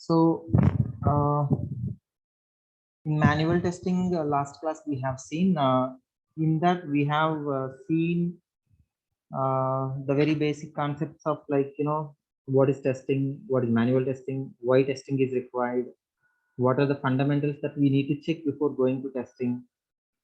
So in manual testing, last class we have seen, in that we have seen the very basic concepts of, like, what is testing, what is manual testing, why testing is required, what are the fundamentals that we need to check before going to testing,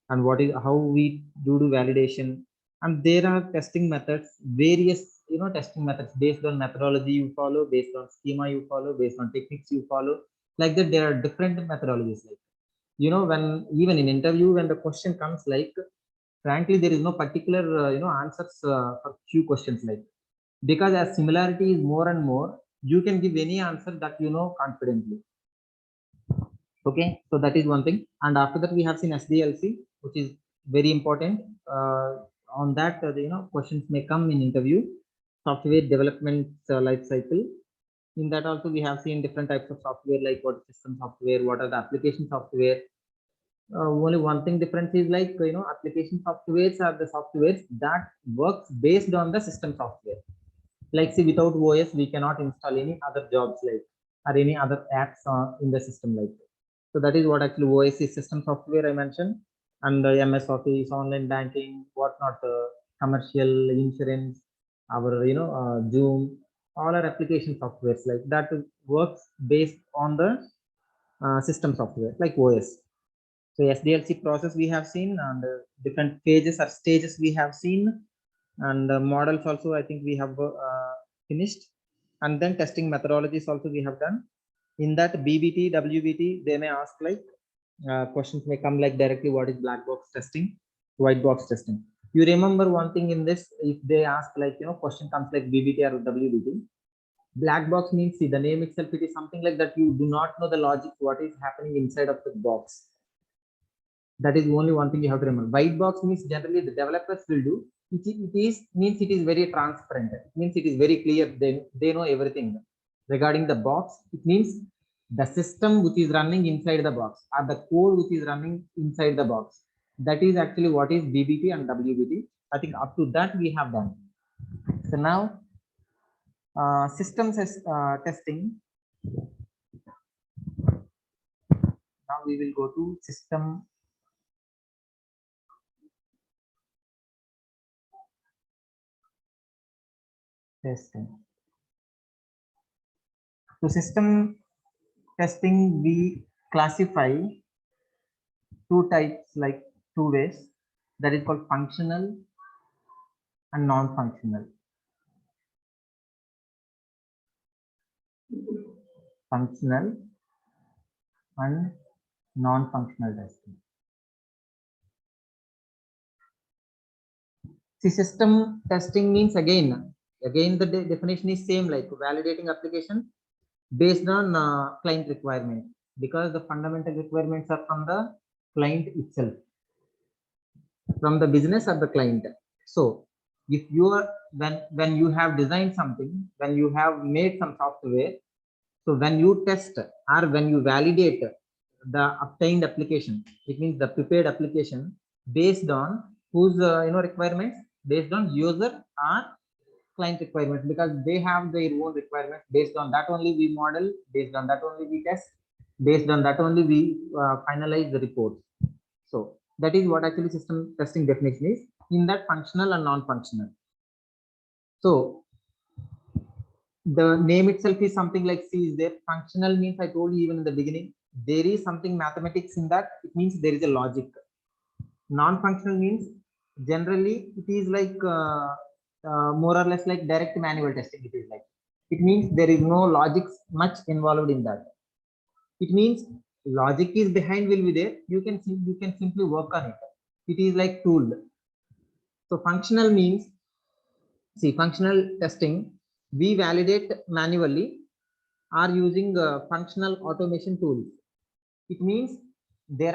and what is how we do validation. And there are testing methods, various testing methods based on methodology you follow, based on schema you follow, based on techniques you follow. Like that, there are different methodologies. Like, when even in interview, when the question comes, like, frankly, there is no particular answers for few questions, like, because as similarity is more and more, you can give any answer that confidently. Okay, so that is one thing. And after that, we have seen SDLC, which is very important. On that, questions may come in interview. Software development life cycle. In that also, we have seen different types of software, like what is system software, what are the application software. Only one thing difference is, like, application softwares are the softwares that works based on the system software. Like, see, without OS, we cannot install any other jobs, like, or any other apps in the system, like. So that is what actually OS is, system software I mentioned, and MS Office, online banking, whatnot, commercial, insurance, our Zoom, all our application softwares like that works based on the system software like OS. So SDLC process we have seen, and different phases or stages we have seen, and models also I think we have finished, and then testing methodologies also we have done. In that BBT, WBT, they may ask, like, questions may come like directly, what is black box testing, white box testing. You remember one thing in this, if they ask, like, question comes like BBT or WBT, black box means, see, the name itself, it is something like that you do not know the logic, what is happening inside of the box. That is only one thing you have to remember. White box means generally the developers will do. Means it is very transparent. It means it is very clear. They know everything regarding the box. It means the system which is running inside the box, or the code which is running inside the box. That is actually what is BBT and WBT. I think up to that we have done. So now systems testing. Now we will go to system testing. So system testing, we classify two types, like two ways. That is called functional and non-functional. Functional and non-functional testing. See, system testing means, again the definition is same, like validating application based on client requirement, because the fundamental requirements are from the client itself, from the business of the client. So if you are, when you have designed something, when you have made some software, so when you test or when you validate the obtained application, it means the prepared application based on whose requirements, based on user or client requirements, because they have their own requirements. Based on that only we model, based on that only we test, based on that only we finalize the reports. So that is what actually system testing definition is, in that functional and non-functional. So the name itself is something like, see, is there. Functional means, I told you even in the beginning, there is something mathematics in that. It means there is a logic. Non-functional means generally it is like more or less like direct manual testing. It is like, it means there is no logic much involved in that. It means logic is behind will be there. You can simply work on it. It is like tool. So functional means, see, functional testing, we validate manually or using functional automation tools. It means there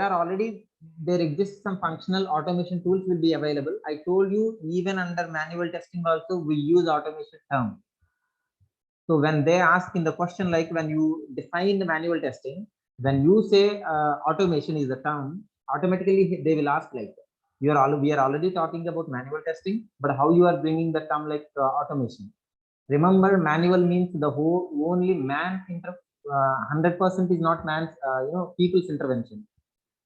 exists some functional automation tools will be available. I told you, even under manual testing also we use automation term. So when they ask in the question, like when you define the manual testing, when you say automation is the term, automatically they will ask, like, we are already talking about manual testing, but how you are bringing the term like automation. Remember, manual means the whole only man 100% is not man's, people's intervention.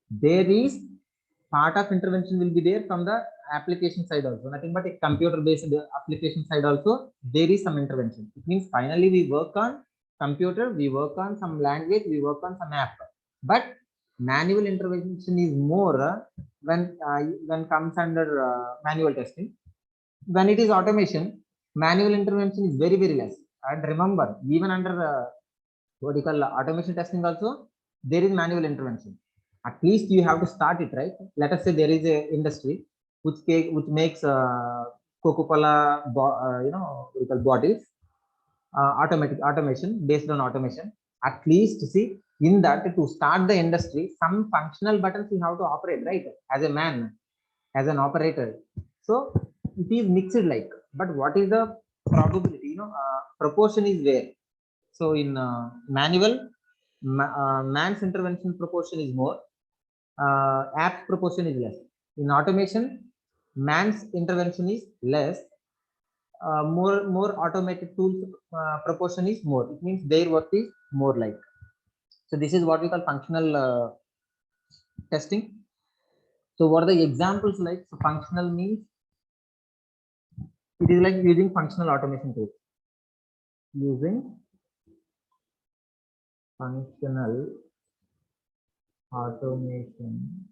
There is part of intervention will be there from the application side also. Nothing but a computer based application side also, there is some intervention. It means finally we work on computer, we work on some language, we work on some app. But manual intervention is more when comes under manual testing. When it is automation, manual intervention is very, very less. And remember, even under what you call automation testing also, there is manual intervention. At least you have to start it, right? Let us say there is a industry which makes Coca-Cola, what you call bottles, automation based on automation. At least see in that to start the industry, some functional buttons you have to operate, right? As a man, as an operator. So it is mixed like, but what is the probability? Proportion is where. So in manual, man's intervention proportion is more, app's proportion is less. In automation, man's intervention is less, more automated tools proportion is more. It means their work is more like. So this is what we call functional testing. So what are the examples like? So functional means it is like using functional automation tools. Using functional automation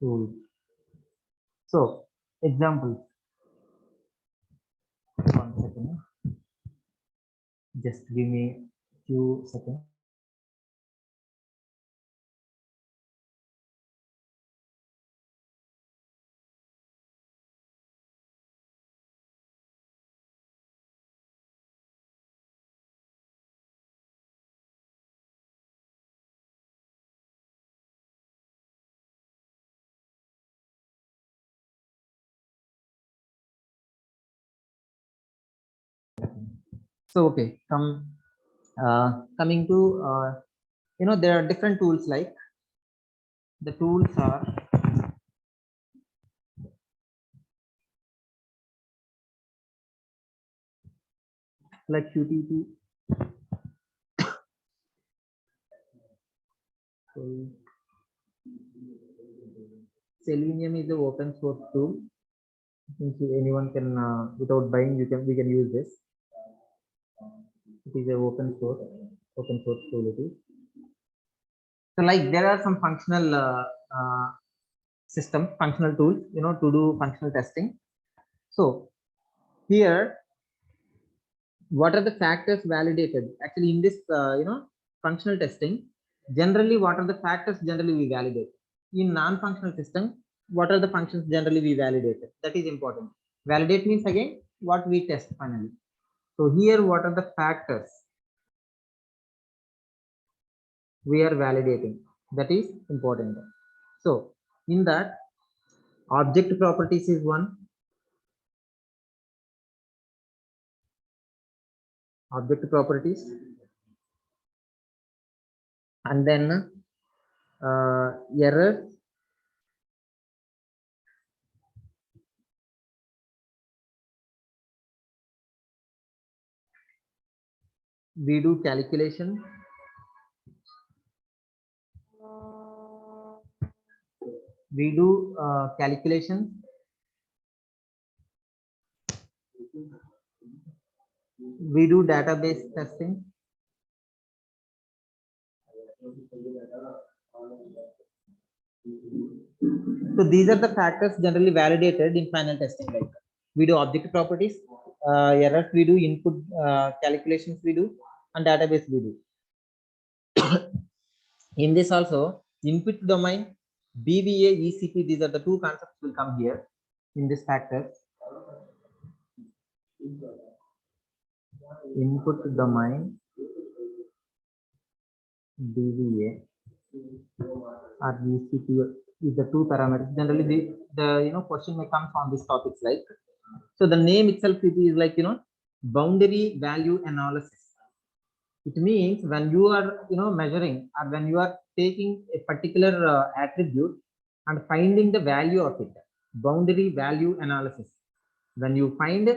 tools. So examples. One second. Just give me few seconds. So okay, coming to there are different tools like the tools are like QTT. So Selenium is an open source tool. Since anyone can without buying, we can use this. It is a open source tool. It is. So like there are some functional functional tools, to do functional testing. So here, what are the factors validated? Actually, in this functional testing, generally what are the factors generally we validate? In non-functional system, what are the functions generally we validate? That is important. Validate means again what we test finally. So here, what are the factors we are validating? That is important. So in that, object properties is one. Object properties, and then errors, we do calculation, calculation, we do database testing, so these are the factors generally validated in final testing. Like we do object properties, errors we do, input calculations we do, and database we do. In this also, input domain, BVA, ECP, these are the two concepts will come here in this factor. Input domain, BVA or ECP is the two parameters. Generally, the question may come on these topics like. So the name itself it is like boundary value analysis. It means when you are measuring or when you are taking a particular attribute and finding the value of it, boundary value analysis. When you find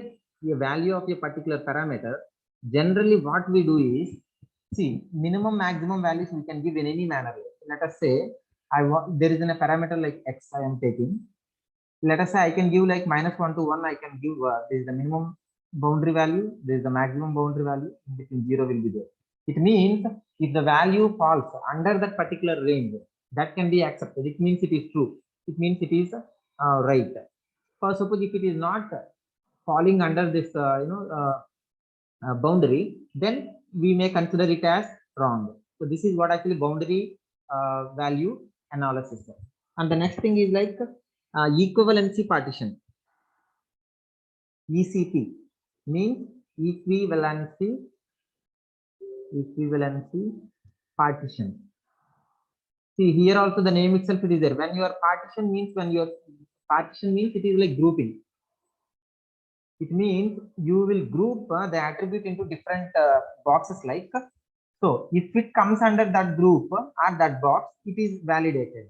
a value of a particular parameter, generally what we do is, see, minimum maximum values we can give in any manner. Let us say I want, there is a parameter like x I am taking. Let us say I can give like -1 to 1. I can give this is the minimum boundary value, this is the maximum boundary value, in between 0 will be there. It means if the value falls under that particular range, that can be accepted. It means it is true. It means it is right. For suppose if it is not falling under this boundary, then we may consider it as wrong. So this is what actually boundary value analysis. And the next thing is like equivalency partition. ECP means equivalency partition. See, here also the name itself it is there. When your partition means it is like grouping. It means you will group the attribute into different boxes like so. If it comes under that group or that box, it is validated.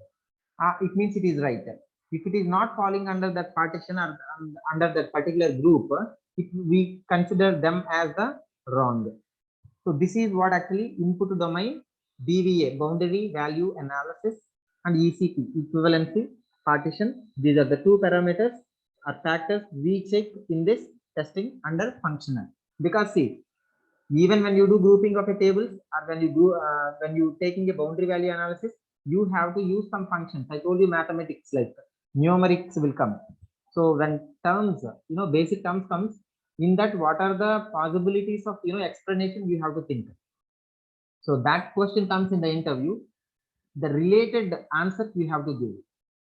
It means it is right. If it is not falling under that partition or under that particular group, we consider them as the wrong. So this is what actually input domain, BVA, boundary value analysis, and ECP, equivalency partition. These are the two parameters or factors we check in this testing under functional. Because see, even when you do grouping of a tables or when you do when you taking a boundary value analysis, you have to use some functions. I told you mathematics like numerics will come. So when terms, basic terms comes, in that what are the possibilities of explanation you have to think. So that question comes in the interview, the related answers you have to give,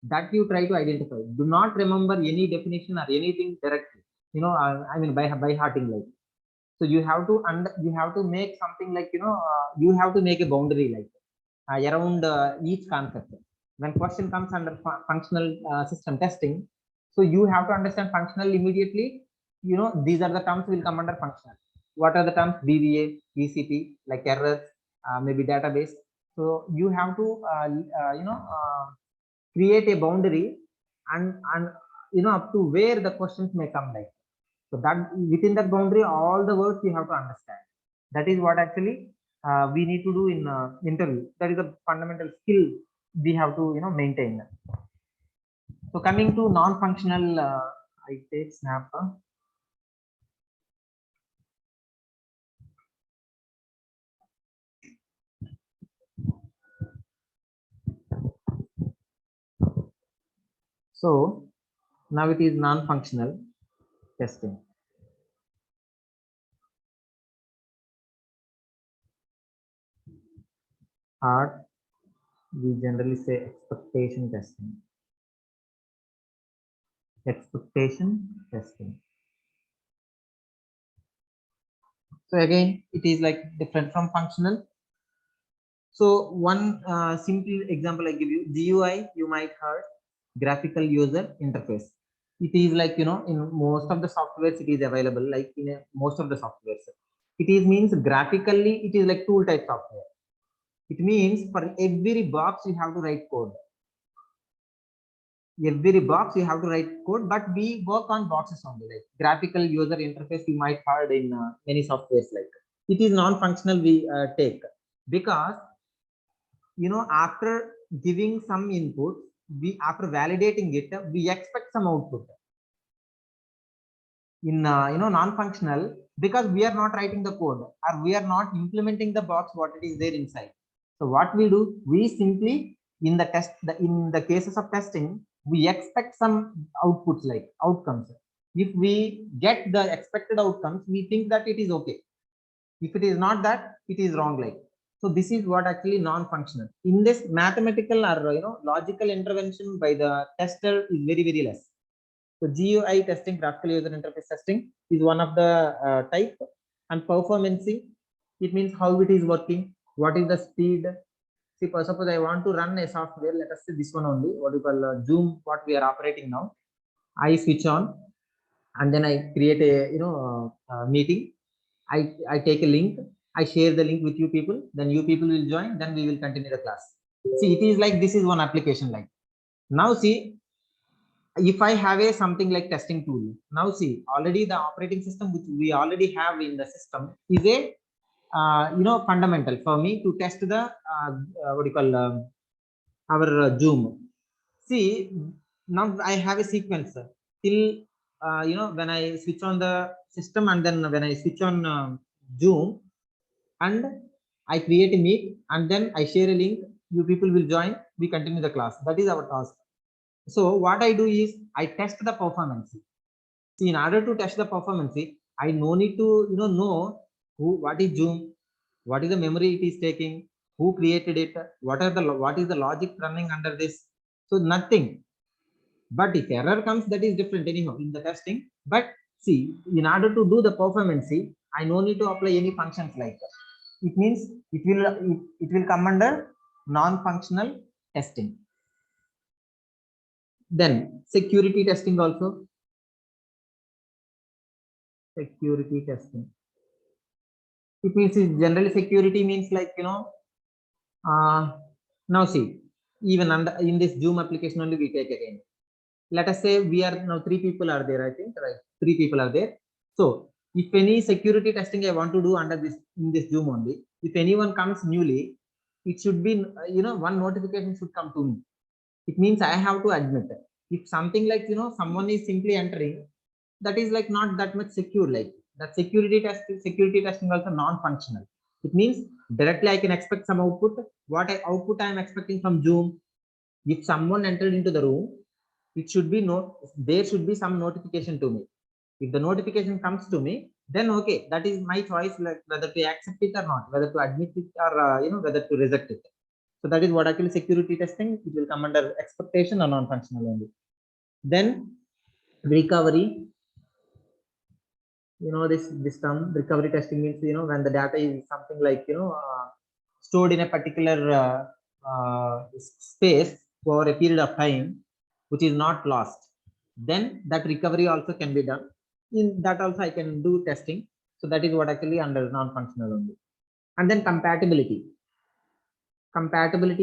that you try to identify. Do not remember any definition or anything directly, I mean by hearting, like. So you have to make something like you have to make a boundary like around each concept. When question comes under functional system testing, so you have to understand functional immediately. These are the terms will come under functional. What are the terms? BVA, ECP, like errors, maybe database. So you have to create a boundary and up to where the questions may come like. So that within that boundary, all the words you have to understand. That is what actually we need to do in interview. That is a fundamental skill we have to maintain. So coming to non-functional, I take snap. So now it is non-functional testing. Or we generally say expectation testing. Expectation testing. So again, it is like different from functional. So one simple example I give you, GUI, you might heard, graphical user interface. It is like, in most of the softwares, it is available, like in most of the softwares. It is means graphically, it is like tool type software. It means for every box, you have to write code. Every box, you have to write code, but we work on boxes only, like graphical user interface, you might heard in many softwares like. It is non-functional we take, because after giving some input, after validating it, we expect some output. In non-functional, because we are not writing the code or we are not implementing the box what it is there inside. So what we do, we simply in the cases of testing, we expect some outputs like outcomes. If we get the expected outcomes, we think that it is okay. If it is not that, it is wrong like. So this is what actually non-functional. In this mathematical or logical intervention by the tester is very, very less. So GUI testing, graphical user interface testing, is one of the type. And performancing, it means how it is working, what is the speed. See, for suppose I want to run a software, let us say this one only, what we call Zoom, what we are operating now. I switch on, and then I create a meeting. I take a link, I share the link with you people, then you people will join, then we will continue the class. See, it is like this is one application like. Now see, if I have a something like testing tool, now see, already the operating system which we already have in the system is a fundamental for me to test the what do you call our Zoom. See, now I have a sequence till when I switch on the system and then when I switch on Zoom and I create a meet and then I share a link. You people will join. We continue the class. That is our task. So what I do is I test the performance. See, in order to test the performance, I no need to know who, what is Zoom, what is the memory it is taking, who created it, what is the logic running under this. So nothing. But if error comes, that is different anyhow in the testing. But see, in order to do the performance, I no need to apply any functions like that. It means it will come under non-functional testing. Then security testing also. Security testing. It means generally security means like now see, even under in this Zoom application only we take again. Let us say we are now 3 people are there, I think, right? 3 people are there. So if any security testing I want to do under this in this Zoom only, if anyone comes newly, it should be one notification should come to me. It means I have to admit it. If something like someone is simply entering, that is like not that much secure. Like that security testing also non-functional. It means directly I can expect some output. What output I am expecting from Zoom? If someone entered into the room, it should be there should be some notification to me. If the notification comes to me, then okay, that is my choice, like whether to accept it or not, whether to admit it or whether to reject it. So that is what actually security testing. It will come under expectation or non-functional only. Then recovery. This term recovery testing means when the data is something like stored in a particular space for a period of time which is not lost, then that recovery also can be done. In that also I can do testing. So that is what actually under non-functional only. And then compatibility,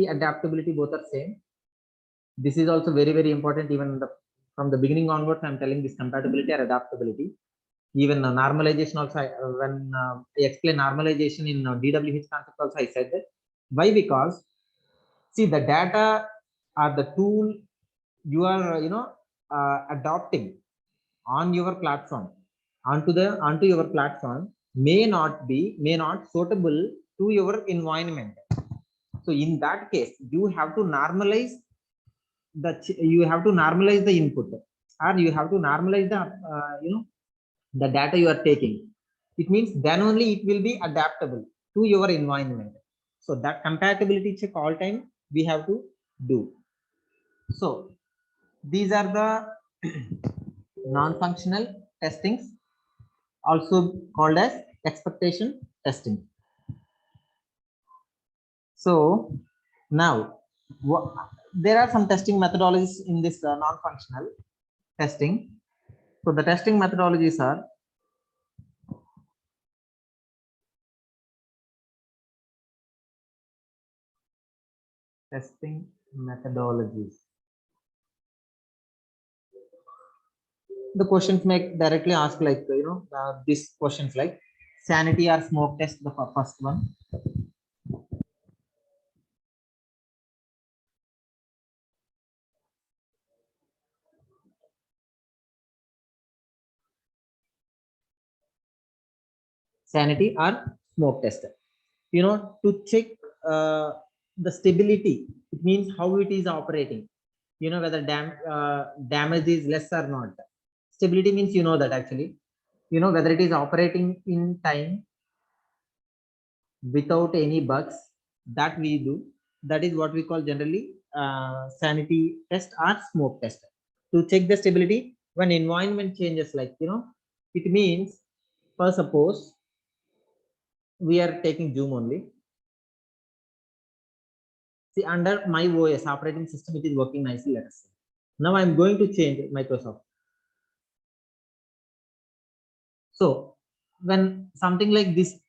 adaptability, both are same. This is also very, very important. Even from the beginning onwards I'm telling this compatibility or adaptability. Even normalization also, when I explain normalization in DWH concept also, I said that. Why? Because see, the data or the tool you are adopting on your platform, onto your platform may not suitable to your environment. So in that case, you have to normalize the input, or you have to normalize the data you are taking. It means then only it will be adaptable to your environment. So that compatibility check all time we have to do. So these are the non-functional testings, also called as expectation testing. So now there are some testing methodologies in this non-functional testing. So the testing methodologies are testing methodologies. The questions may directly ask like these questions like sanity or smoke test, the first one. Sanity or smoke test, to check the stability. It means how it is operating, whether damage is less or not. Stability means that actually whether it is operating in time without any bugs. That we do. That is what we call generally sanity test or smoke test, to check the stability when environment changes. Like it means, for suppose we are taking Zoom only. See, under my OS operating system, it is working nicely. Let us say now I'm going to change Microsoft. So when something like this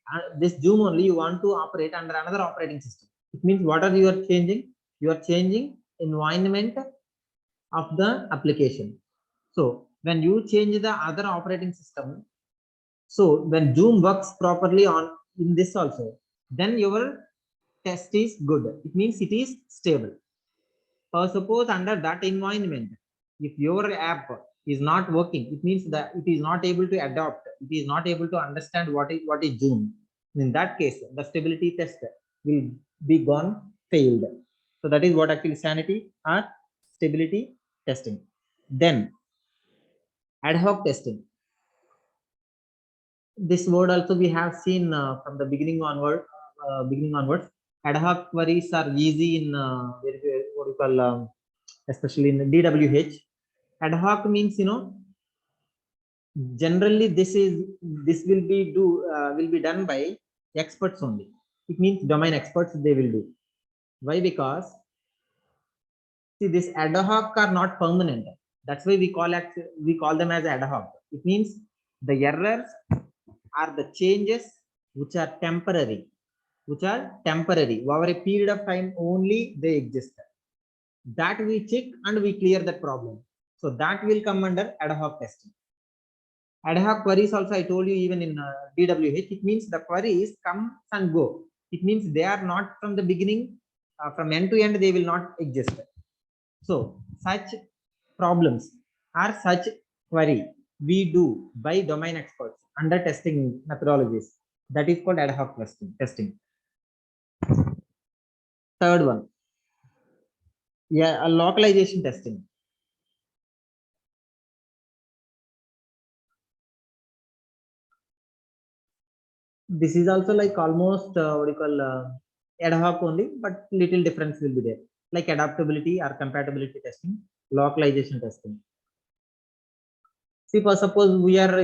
Zoom only you want to operate under another operating system, it means what are you are changing? You are changing environment of the application. So when you change the other operating system, so when Zoom works properly on in this also, then your test is good. It means it is stable. Suppose under that environment, if your app is not working, it means that it is not able to adopt, it is not able to understand what is Zoom. In that case, the stability test will be gone failed. So that is what actually sanity or stability testing. Then ad hoc testing. This word also we have seen from the beginning onwards. Ad hoc queries are easy in what you call especially in DWH. Ad hoc means, generally this will be done by experts only. It means domain experts they will do. Why? Because see, this ad hoc are not permanent. That's why we call them as ad hoc. It means the errors are the changes which are temporary, over a period of time only they exist. That we check and we clear that problem. So that will come under ad hoc testing. Ad hoc queries also I told you, even in DWH, it means the queries come and go. It means they are not from the beginning, from end to end they will not exist. So such problems or such query we do by domain experts under testing methodologies. That is called ad hoc testing. Third one, a localization testing. This is also like almost what you call ad hoc only, but little difference will be there, like adaptability or compatibility testing, localization testing. See, for suppose we are,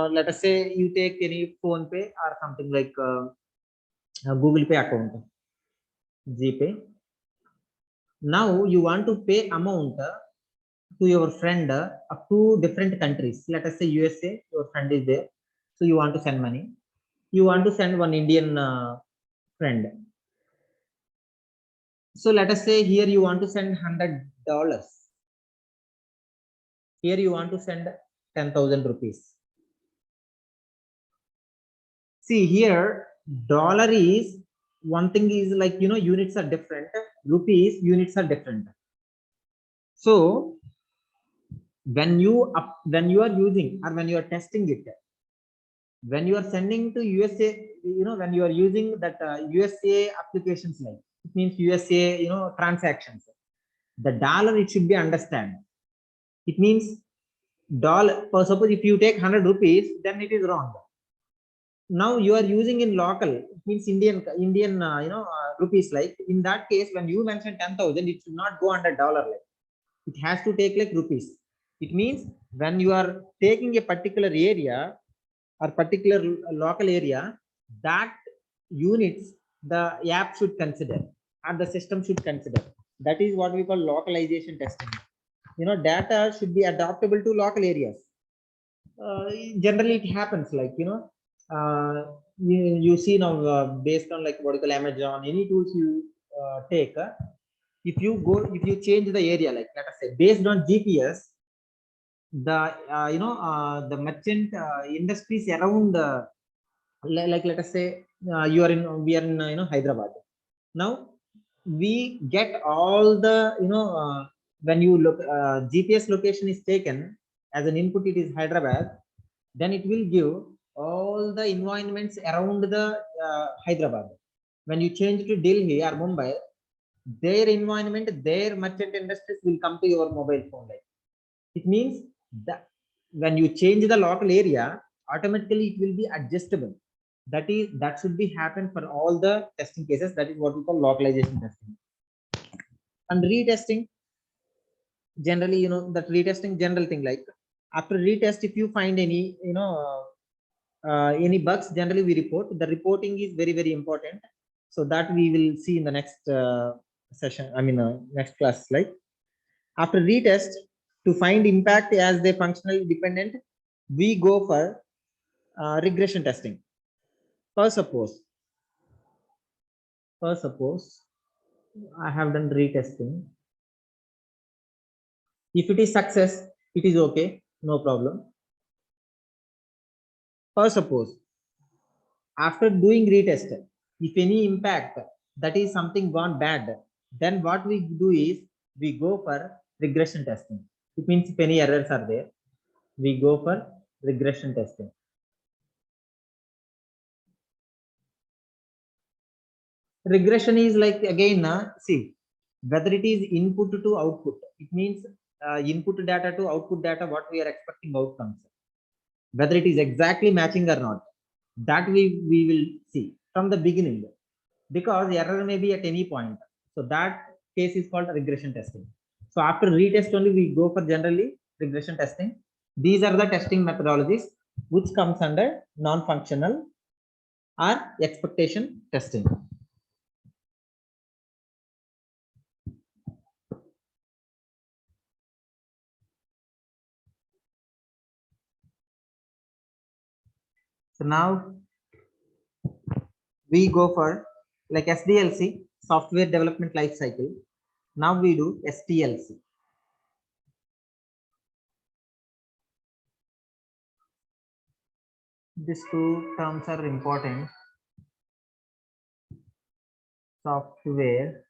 let us say you take any phone pay or something like Google Pay account, GPay. Now you want to pay amount to your friend up to different countries. Let us say USA, your friend is there, so you want to send money. You want to send one Indian friend. So let us say here you want to send $100. Here you want to send 10,000 rupees. See here, dollar is one thing is like, units are different. Rupees units are different. So when you are using or when you are testing it, when you are sending to USA, when you are using that USA applications, like it means USA, transactions, the dollar it should be understand. It means dollar. For suppose if you take 100 rupees, then it is wrong. Now you are using in local, it means Indian rupees. Like in that case, when you mention 10,000, it should not go under dollar. Like it has to take like rupees. It means when you are taking a particular area or particular local area, that units the app should consider or the system should consider. That is what we call localization testing. Data should be adaptable to local areas. Generally it happens like, you see now, based on like what you call Amazon, any tools you take, if you change the area, like let us say based on GPS, the the merchant industries around, like let us say we are in Hyderabad. Now we get all the when you look, GPS location is taken as an input, it is Hyderabad, then it will give all the environments around the Hyderabad. When you change to Delhi or Mumbai, their environment, their merchant industries will come to your mobile phone. Like it means that when you change the local area, automatically it will be adjustable. That should be happen for all the testing cases. That is what we call localization testing. And retesting, generally, that retesting general thing, like after retest, if you find any bugs, generally we report. The reporting is very, very important. So that we will see in the next session, next class slide. After retest, to find impact as they functionally dependent, we go for regression testing. First suppose I have done retesting. If it is success, it is okay, no problem. Or suppose after doing retest, if any impact that is something gone bad, then what we do is we go for regression testing. It means if any errors are there, we go for regression testing. Regression is like again, see whether it is input to output. It means input data to output data, what we are expecting outcomes. Whether it is exactly matching or not, that we will see from the beginning, because error may be at any point. So that case is called regression testing. So after retest only we go for generally regression testing. These are the testing methodologies which comes under non-functional or expectation testing. So now we go for like SDLC, software development life cycle. Now we do STLC. These two terms are important. Software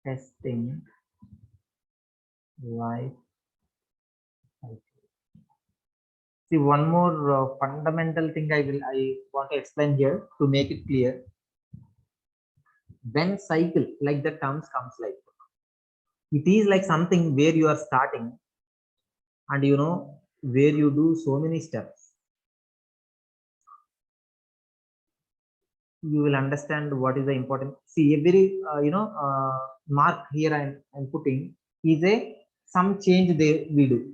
testing life cycle. See, one more fundamental thing I want to explain here to make it clear. When cycle, like the terms comes like, it is like something where you are starting and you know where you do so many steps. You will understand what is the important. See, every mark here I'm putting is a some change they we do,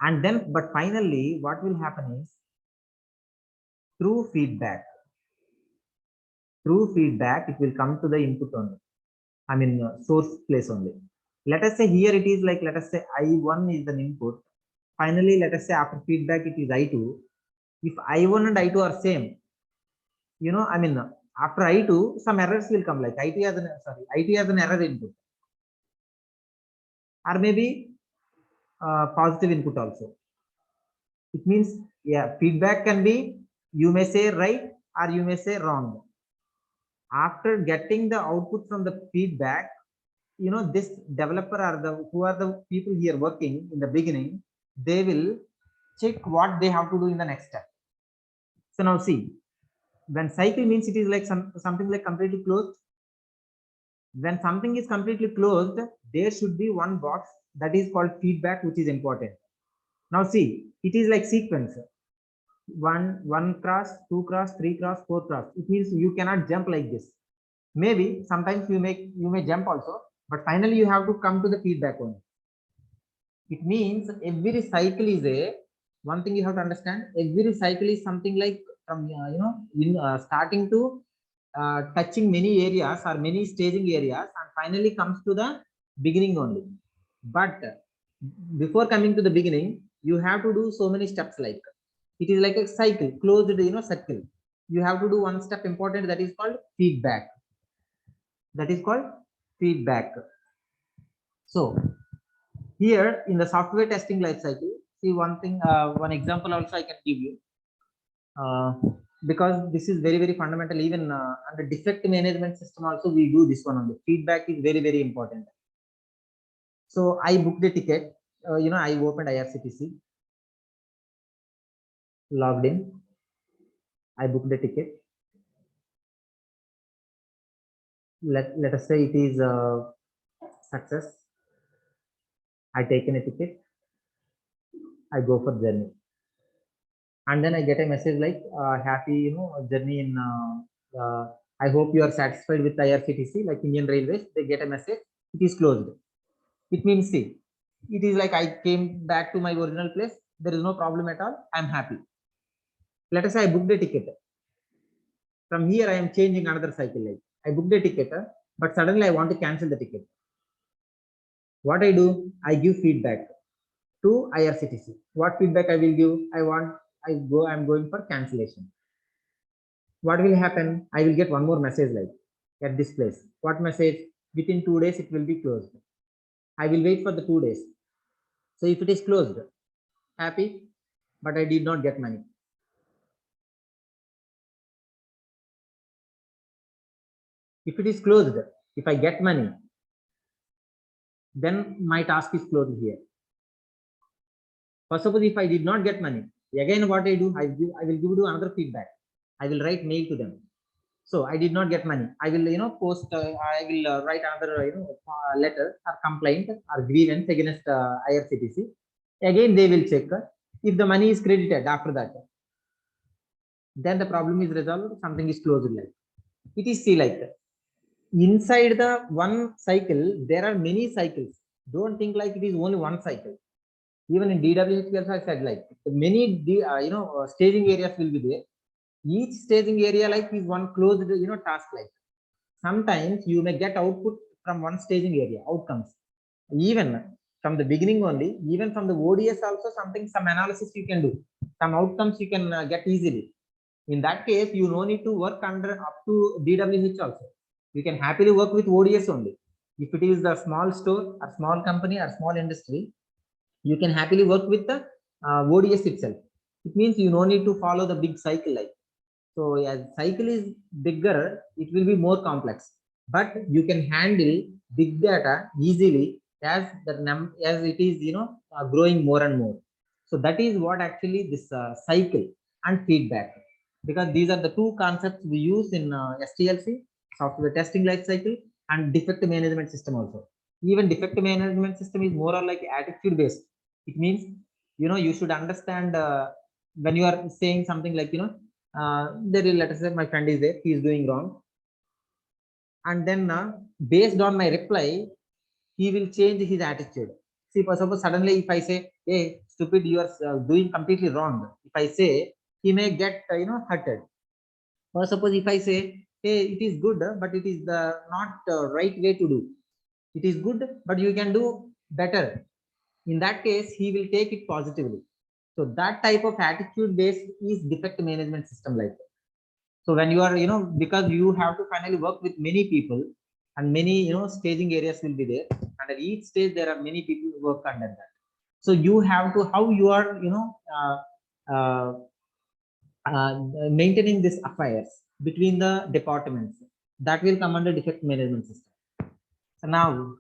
and then but finally what will happen is through feedback. Through feedback, it will come to the input only. I mean, source place only. Let us say here it is like, let us say I1 is an input. Finally, let us say after feedback, it is I2. If I1 and I2 are same, you know, I mean, after I2, some errors will come like I2 as an, sorry, I2 as an error input. Or maybe positive input also. It means, yeah, feedback can be, you may say right or you may say wrong. After getting the output from the feedback, you know, this developer or the who are the people here working in the beginning, they will check what they have to do in the next step. So now see, when cycle means it is like something like completely closed. When something is completely closed, there should be one box that is called feedback, which is important. Now see, it is like sequence, one cross, two cross, three cross, four cross. It means you cannot jump like this. Maybe sometimes you may jump also, but finally you have to come to the feedback only. It means every cycle is a one thing you have to understand. Every cycle is something like from starting to touching many areas or many staging areas, and finally comes to the beginning only. But before coming to the beginning, you have to do so many steps. Like it is like a cycle, closed, circle. You have to do one step important, that is called feedback. That is called feedback. So here in the software testing lifecycle, see one thing, one example also I can give you, because this is very fundamental. Even under defect management system also we do this one only. Feedback is very important. So I booked a ticket. I opened IRCTC, logged in. I booked the ticket. Let us say it is success. I taken a ticket. I go for journey, and then I get a message like happy journey in. I hope you are satisfied with IRCTC, like Indian Railways. They get a message. It is closed. It means see, it is like I came back to my original place. There is no problem at all. I'm happy. Let us say I booked a ticket. From here, I am changing another cycle. Like I booked a ticket, but suddenly I want to cancel the ticket. What I do? I give feedback to IRCTC. What feedback I will give? I'm going for cancellation. What will happen? I will get one more message like at this place. What message? within 2 days it will be closed. I will wait for the 2 days. So if it is closed, happy, but I did not get money. If it is closed, if I get money, then my task is closed here. For suppose if I did not get money, again what I do, I will give you another feedback. I will write mail to them. So I did not get money. I will post. I will write another letter or complaint or grievance against IRCTC. Again they will check if the money is credited after that. Then the problem is resolved. Something is closed. Like it is see like that. Inside the one cycle, there are many cycles. Don't think like it is only one cycle. Even in DWH also I said like many staging areas will be there. Each staging area like is one closed task like. Sometimes you may get output from one staging area, outcomes. Even from the beginning only, even from the ODS also some analysis you can do. Some outcomes you can get easily. In that case, you no need to work under up to DWH also. You can happily work with ODS only. If it is the small store, a small company, or small industry, you can happily work with the ODS itself. It means you no need to follow the big cycle like. So as cycle is bigger, it will be more complex. But you can handle big data easily as as it is growing more and more. So that is what actually this cycle and feedback, because these are the two concepts we use in STLC, software testing life cycle, and defect management system also. Even defect management system is more or like attitude based. It means you should understand when you are saying something like there is, let us say my friend is there, he is doing wrong, and then based on my reply he will change his attitude. See, for suppose suddenly if I say, hey stupid, you are doing completely wrong, if I say, he may get hurted. Or suppose if I say, hey, it is good, but it is the not right way to do. It is good, but you can do better. In that case, he will take it positively. So that type of attitude based is defect management system like that. So when you are, because you have to finally work with many people, and many, staging areas will be there. And at each stage, there are many people who work under that. So you have to, how you are, uh, maintaining these affairs between the departments, that will come under defect management system. So now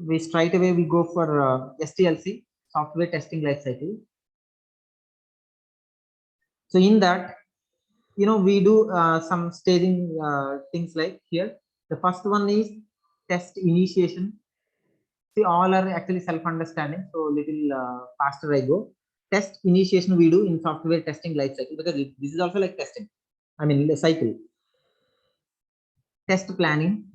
we straight away we go for STLC, software testing life cycle. So in that, we do some staging things like here. The first one is test initiation. See, all are actually self-understanding, so little faster I go. Test initiation we do in software testing life cycle, because this is also like testing. I mean the cycle. Test planning,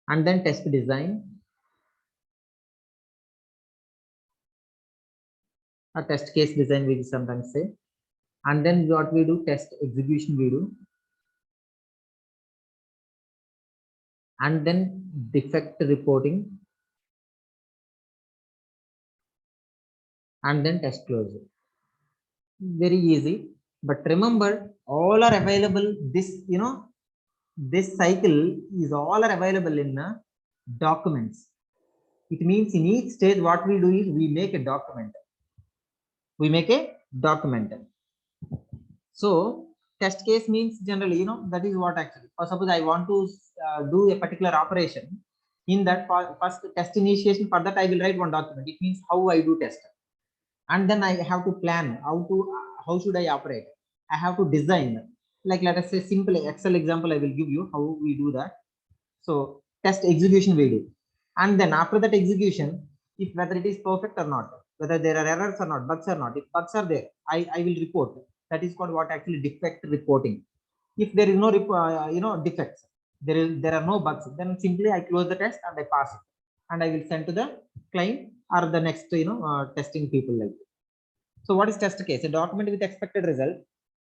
and then test design, a test case design we sometimes say, and then what we do, test execution we do, and then defect reporting, and then test closure. Very easy, but remember all are available. This cycle is all are available in documents. It means in each stage what we do is we make a document. We make a document. So test case means generally, that is what actually. For suppose I want to do a particular operation. In that first test initiation, for that I will write one document. It means how I do test, and then I have to plan how should I operate. I have to design. Like let us say simple Excel example, I will give you how we do that. So test execution we do, and then after that execution, if whether it is perfect or not, whether there are errors or not, bugs or not. If bugs are there, I will report. That is called what actually defect reporting. If there is no defects, there are no bugs, then simply I close the test and I pass it, and I will send to the client or the next testing people like that. So what is test case? A document with expected result.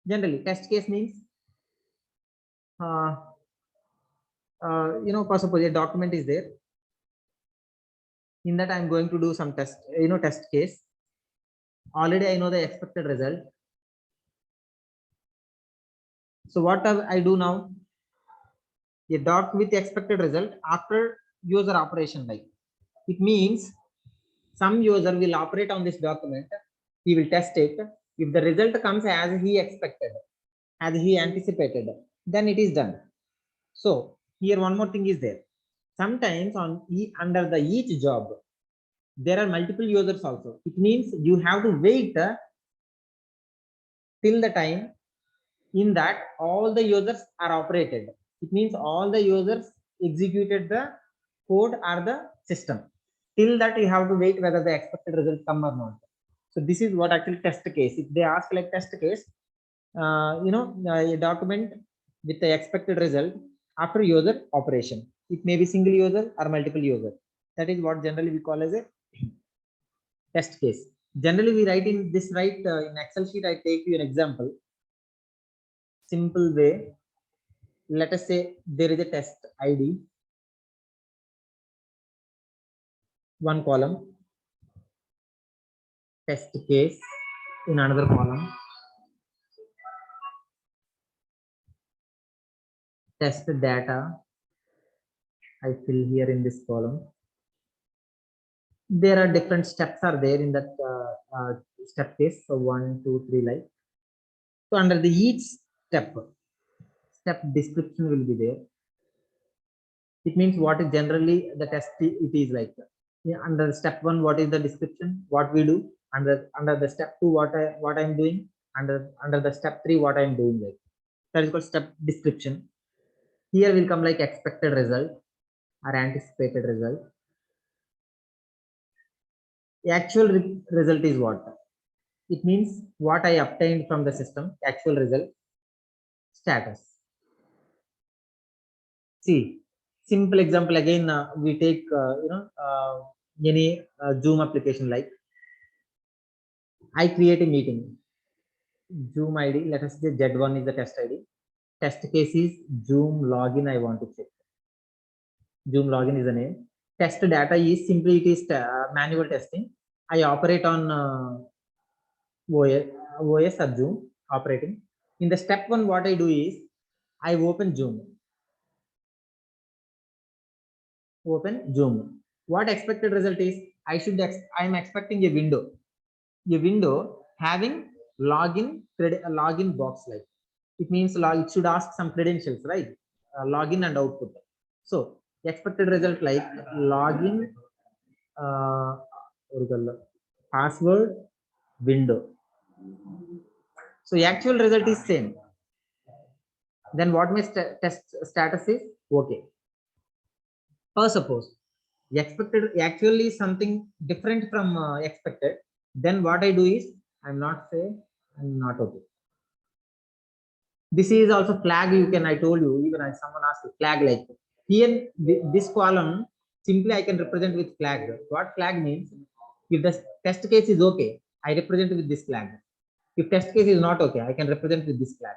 Generally, test case means for suppose a document is there. In that I'm going to do some test, test case. Already I know the expected result. So what I do now? A doc with expected result after user operation like. It means some user will operate on this document. He will test it. If the result comes as he expected, as he anticipated, then it is done. So here one more thing is there. Sometimes under the each job, there are multiple users also. It means you have to wait till the time in that all the users are operated. It means all the users executed the code or the system. Till that you have to wait whether the expected result come or not. So this is what actually test case. If they ask like test case, a document with the expected result after user operation. It may be single user or multiple user. That is what generally we call as a test case. Generally we write in this in Excel sheet. I take you an example. Simple way. Let us say there is a test ID, one column, test case in another column, test data I fill here in this column. There are different steps are there in that step case. So 1, 2, 3 like. So under the each step description will be there. It means what is generally the test it is like. Under step 1, what is the description? What we do. Under the step 2, what I'm doing. Under the step 3, what I'm doing like. That is called step description. Here will come like expected result or anticipated result. The actual result is what? It means what I obtained from the system, actual result, status. See, simple example again, we take, any Zoom application like, I create a meeting, Zoom ID, let us say Z1 is the test ID. Test case is Zoom login, I want to check. Zoom login is the name. Test data is simply it is manual testing. I operate on OS or Zoom operating. In the step 1, what I do is I open Zoom. What expected result is I am expecting a window having login box like. It means it should ask some credentials, right? Login and output. So expected result like login password window. So actual result is same. Then what my test status is okay. Or suppose expected actually something different from expected, then what I do is I'm not okay. This is also flag. You can, I told you, even if someone asked flag like here, this column simply I can represent with flag. What flag means? If the test case is okay, I represent with this flag. If test case is not okay, I can represent with this flag.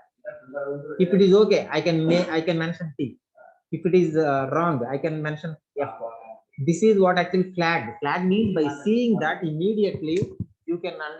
If it is okay, I can mention T. If it is wrong, I can mention F. This is what actually flag means. By seeing that immediately you can understand